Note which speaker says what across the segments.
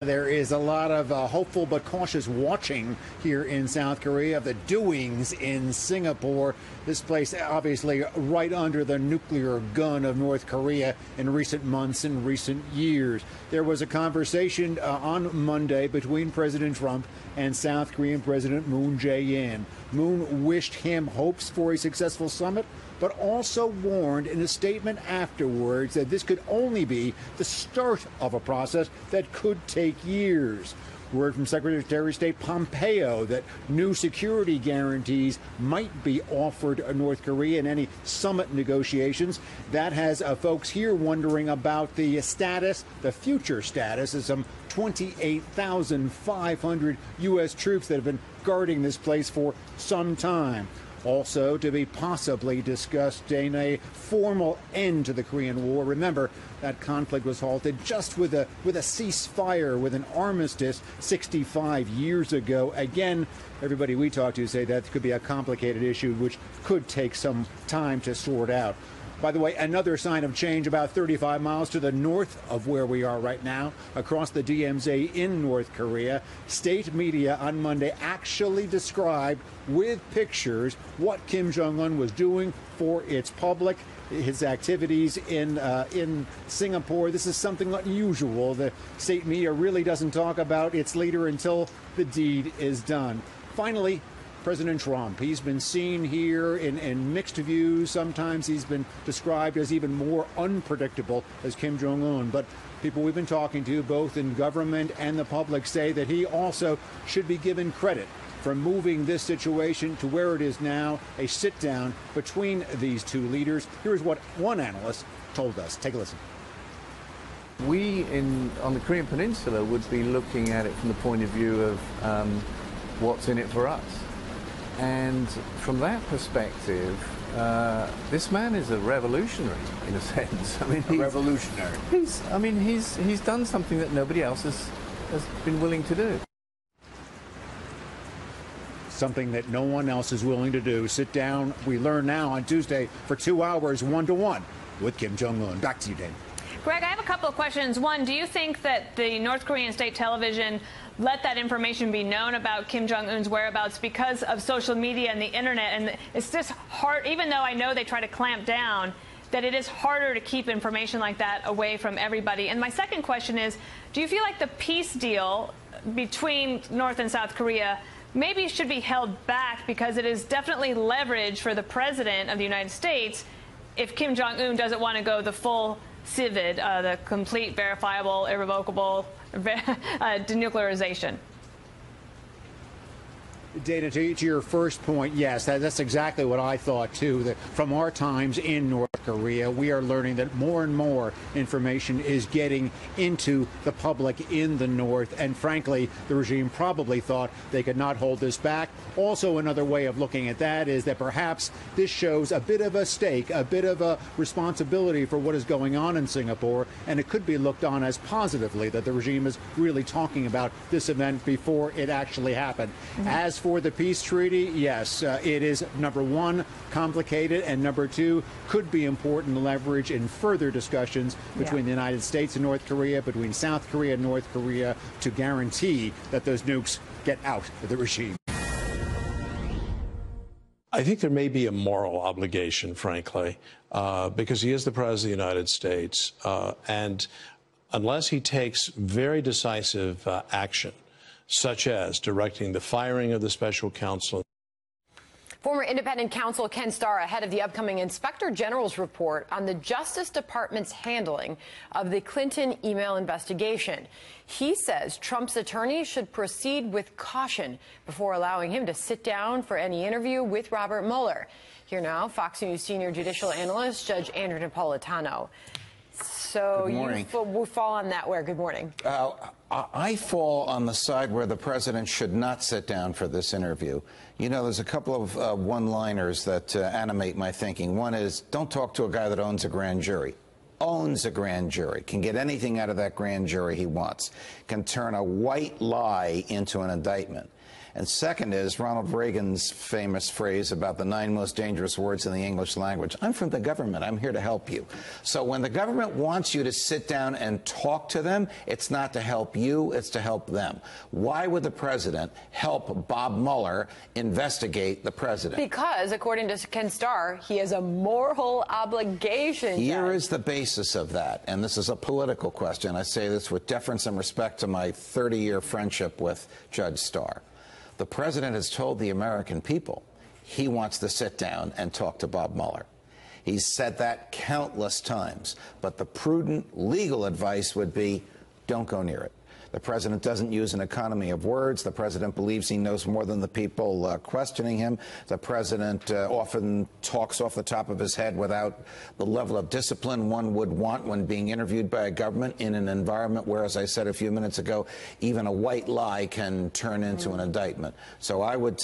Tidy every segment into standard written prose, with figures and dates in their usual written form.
Speaker 1: There is a lot of hopeful but cautious watching here in South Korea of the doings in Singapore. This place obviously right under the nuclear gun of North Korea in recent months and recent years. There was a conversation on Monday between President Trump and South Korean President Moon Jae-in. Moon wished him hopes for a successful summit, but also warned in a statement afterwards that this could only be the start of a process that could take years. Word from Secretary of State Pompeo that new security guarantees might be offered North Korea in any summit negotiations. That has folks here wondering about the status, the future status of some 28,500 U.S. troops that have been guarding this place for some time. Also to be possibly discussed in a formal end to the Korean War. Remember, that conflict was halted just with a ceasefire, with an armistice 65 years ago. Again, everybody we talk to say that could be a complicated issue which could take some time to sort out. By the way, another sign of change about 35 miles to the north of where we are right now, across the DMZ in North Korea. State media on Monday actually described with pictures what Kim Jong-un was doing for its public, his activities in Singapore. This is something unusual. The state media really doesn't talk about its leader until the deed is done. Finally, President Trump, he's been seen here in mixed views. Sometimes he's been described as even more unpredictable as Kim Jong-un. But people we've been talking to, both in government and the public, say that he also should be given credit for moving this situation to where it is now, a sit-down between these two leaders. Here's what one analyst told us. Take a listen.
Speaker 2: We on the Korean Peninsula would be looking at it from the point of view of what's in it for us. And from that perspective, this man is a revolutionary in a sense. I mean, he's
Speaker 1: revolutionary.
Speaker 2: He's done something that nobody else has been willing to do.
Speaker 1: Something that no one else is willing to do. Sit down, we learn now on Tuesday, for 2 hours, one-to-one with Kim Jong-un. Back to you, Dana.
Speaker 3: Greg, I have a couple of questions. One, do you think that the North Korean state television let that information be known about Kim Jong-un's whereabouts because of social media and the internet? And it's just hard, even though I know they try to clamp down, that it is harder to keep information like that away from everybody. And my second question is, do you feel like the peace deal between North and South Korea maybe should be held back because it is definitely leverage for the president of the United States if Kim Jong-un doesn't want to go the full CVID, the complete, verifiable, irrevocable denuclearization?
Speaker 1: Dana, to your first point, yes, that's exactly what I thought, too. That from our times in North Korea, we are learning that more and more information is getting into the public in the North. And frankly, the regime probably thought they could not hold this back. Also, another way of looking at that is that perhaps this shows a bit of a stake, a bit of a responsibility for what is going on in Singapore. And it could be looked on as positively that the regime is really talking about this event before it actually happened. As for the peace treaty, yes, it is, number one, complicated, and number two, could be important leverage in further discussions between the United States and North Korea, between South Korea and North Korea, to guarantee that those nukes get out of the regime.
Speaker 4: I think there may be a moral obligation, frankly, because he is the President of the United States, and unless he takes very decisive action, such as directing the firing of the special counsel.
Speaker 5: Former independent counsel Ken Starr ahead of the upcoming Inspector General's report on the Justice Department's handling of the Clinton email investigation. He says Trump's attorneys should proceed with caution before allowing him to sit down for any interview with Robert Mueller. Here now, Fox News senior judicial analyst Judge Andrew Napolitano. So you fall on that where? Good morning.
Speaker 6: I fall on the side where the president should not sit down for this interview. You know, there's a couple of one-liners that animate my thinking. One is, don't talk to a guy that owns a grand jury. Owns a grand jury, can get anything out of that grand jury he wants, can turn a white lie into an indictment. And second is Ronald Reagan's famous phrase about the 9 most dangerous words in the English language. I'm from the government. I'm here to help you. So when the government wants you to sit down and talk to them, it's not to help you, it's to help them. Why would the president help Bob Mueller investigate the president?
Speaker 5: Because, according to Ken Starr, he has a moral obligation.
Speaker 6: Here is the basis of that, and this is a political question. I say this with deference and respect to my 30-year friendship with Judge Starr. The president has told the American people he wants to sit down and talk to Bob Mueller. He's said that countless times, but the prudent legal advice would be, don't go near it. The president doesn't use an economy of words. The president believes he knows more than the people questioning him. The president often talks off the top of his head without the level of discipline one would want when being interviewed by a government in an environment where, as I said a few minutes ago, even a white lie can turn into an indictment. So I would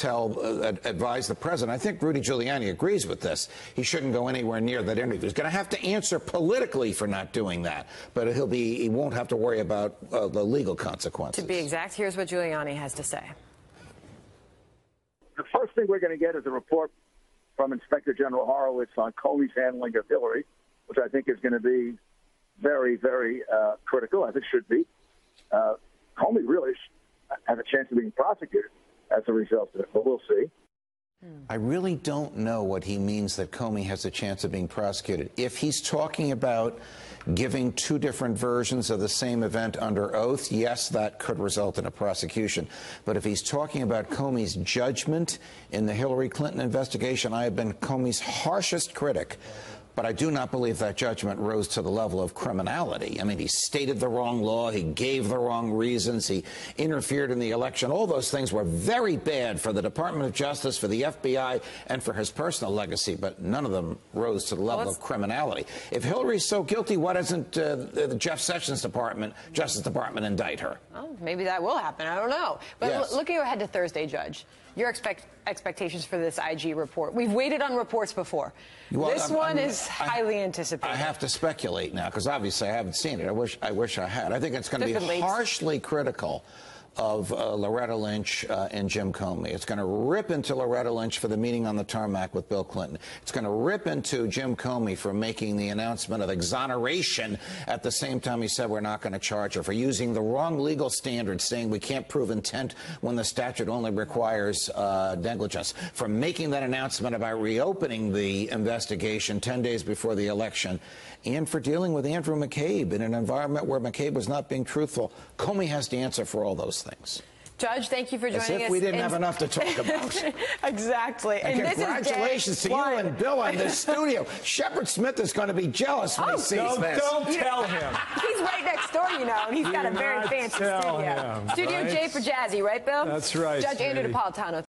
Speaker 6: advise the president, I think Rudy Giuliani agrees with this, he shouldn't go anywhere near that interview. He's going to have to answer politically for not doing that, but he won't have to worry about the legal consequences.
Speaker 5: To be exact, here's what Giuliani has to say.
Speaker 7: The first thing we're going to get is a report from Inspector General Horowitz on Comey's handling of Hillary, which I think is going to be very, very critical, as it should be. Comey really has a chance of being prosecuted as a result of it, but we'll see.
Speaker 6: I really don't know what he means that Comey has a chance of being prosecuted. If he's talking about giving 2 different versions of the same event under oath, yes, that could result in a prosecution. But if he's talking about Comey's judgment in the Hillary Clinton investigation, I have been Comey's harshest critic. But I do not believe that judgment rose to the level of criminality. I mean, he stated the wrong law, he gave the wrong reasons, he interfered in the election. All those things were very bad for the Department of Justice, for the FBI, and for his personal legacy, but none of them rose to the level of criminality. If Hillary's so guilty, why doesn't the Jeff Sessions Justice Department indict her?
Speaker 5: Well, maybe that will happen. I don't know. But
Speaker 6: yes.
Speaker 5: Looking ahead to Thursday, Judge, your expectations for this IG report. We've waited on reports before.
Speaker 6: Well,
Speaker 5: this one is highly anticipated.
Speaker 6: I have to speculate now, because obviously I haven't seen it. I wish I had. I think it's going to be harshly critical of Loretta Lynch and Jim Comey. It's going to rip into Loretta Lynch for the meeting on the tarmac with Bill Clinton. It's going to rip into Jim Comey for making the announcement of exoneration at the same time he said we're not going to charge her, for using the wrong legal standards, saying we can't prove intent when the statute only requires negligence, for making that announcement about reopening the investigation 10 days before the election, and for dealing with Andrew McCabe in an environment where McCabe was not being truthful. Comey has to answer for all those things.
Speaker 5: Judge, thank you for joining us.
Speaker 6: As if we didn't have enough to talk about.
Speaker 5: Exactly.
Speaker 6: And congratulations to you and Bill on this studio. Shepard Smith is going to be jealous when he sees this.
Speaker 8: Don't tell him.
Speaker 5: He's right next door, you know, and he's got a very fancy studio.
Speaker 8: Him,
Speaker 5: Studio
Speaker 8: right?
Speaker 5: J for Jazzy, right, Bill?
Speaker 8: That's right,
Speaker 5: Judge Andrew
Speaker 8: sweetie.
Speaker 5: Napolitano.